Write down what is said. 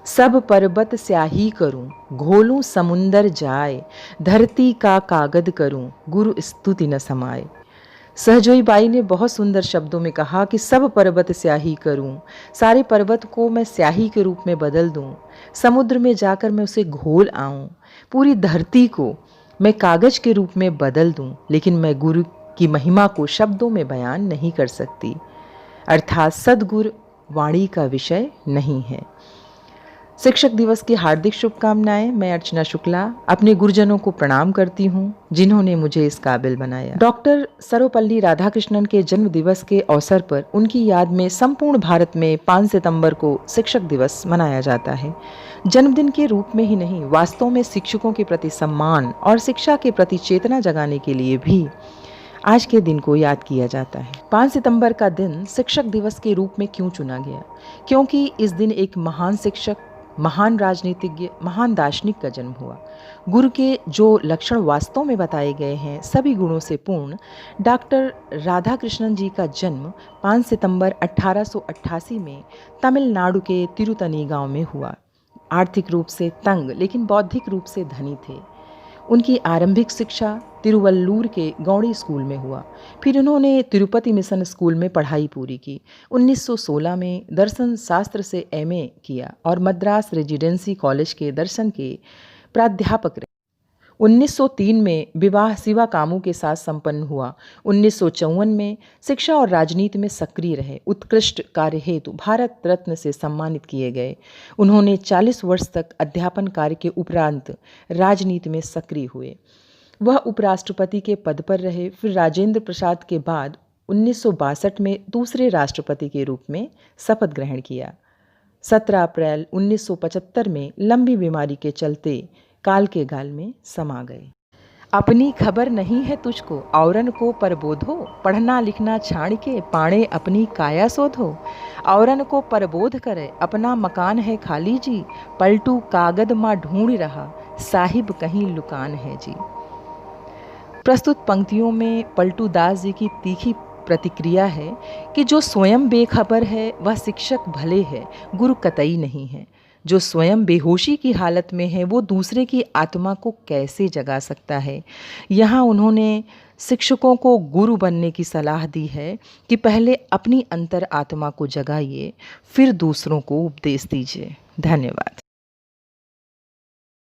सब पर्वत स्याही करूं, घोलूं समुंदर जाए, धरती का कागद करूं, गुरु स्तुति न समाए। सहजोई बाई ने बहुत सुंदर शब्दों में कहा कि सब पर्वत स्याही करूं, सारे पर्वत को मैं स्याही के रूप में बदल दूं, समुद्र में जाकर मैं उसे घोल आऊं, पूरी धरती को मैं कागज के रूप में बदल दूं, लेकिन मैं गुरु की महिमा को शब्दों में बयान नहीं कर सकती। अर्थात सद्गुरु वाणी का विषय नहीं है। शिक्षक दिवस की हार्दिक शुभकामनाएं। मैं अर्चना शुक्ला अपने गुरुजनों को प्रणाम करती हूं जिन्होंने मुझे इस काबिल बनाया। डॉक्टर सर्वपल्ली राधाकृष्णन के जन्म दिवस के अवसर पर उनकी याद में संपूर्ण भारत में 5 सितंबर को शिक्षक दिवस मनाया जाता है। जन्मदिन के रूप में ही नहीं, वास्तव में शिक्षकों के प्रति सम्मान और शिक्षा के प्रति चेतना जगाने के लिए भी आज के दिन को याद किया जाता है। 5 सितंबर का दिन शिक्षक दिवस के रूप में क्यों चुना गया? क्योंकि इस दिन एक महान शिक्षक, महान राजनीतिज्ञ, महान दार्शनिक का जन्म हुआ। गुरु के जो लक्षण वास्तव में बताए गए हैं, सभी गुणों से पूर्ण डॉक्टर राधाकृष्णन जी का जन्म 5 सितंबर 1888 में तमिलनाडु के तिरुतनी गांव में हुआ। आर्थिक रूप से तंग लेकिन बौद्धिक रूप से धनी थे। उनकी आरंभिक शिक्षा तिरुवल्लूर के गौड़ी स्कूल में हुआ। फिर उन्होंने तिरुपति मिशन स्कूल में पढ़ाई पूरी की। 1916 में दर्शन शास्त्र से एमए किया और मद्रास रेजिडेंसी कॉलेज के दर्शन के प्राध्यापक रहे। 1903 में विवाह शिवा कामू के साथ संपन्न हुआ। 1954 में शिक्षा और राजनीति में सक्रिय रहे। उत्कृष्ट कार्य हेतु भारत रत्न से सम्मानित किए गए। उन्होंने 40 वर्ष तक अध्यापन कार्य के उपरांत राजनीति में सक्रिय हुए। वह उपराष्ट्रपति के पद पर रहे। फिर राजेंद्र प्रसाद के बाद 1962 में दूसरे राष्ट्रपति के रूप में शपथ ग्रहण किया। 17 अप्रैल 1975 में लंबी बीमारी के चलते काल के गाल में समा गए। अपनी खबर नहीं है तुझको, औरन को परबोधो, पढ़ना लिखना छाण के पाणे अपनी काया शोधो। औरन को परबोध करे, अपना मकान है खाली जी, पलटू कागद माँ ढूंढ रहा, साहिब कहीं लुकान है जी। प्रस्तुत पंक्तियों में पलटू दास जी की तीखी प्रतिक्रिया है कि जो स्वयं बेखबर है वह शिक्षक भले है, गुरु कतई नहीं है। जो स्वयं बेहोशी की हालत में है वो दूसरे की आत्मा को कैसे जगा सकता है। यहाँ उन्होंने शिक्षकों को गुरु बनने की सलाह दी है कि पहले अपनी अंतर आत्मा को जगाइए, फिर दूसरों को उपदेश दीजिए। धन्यवाद।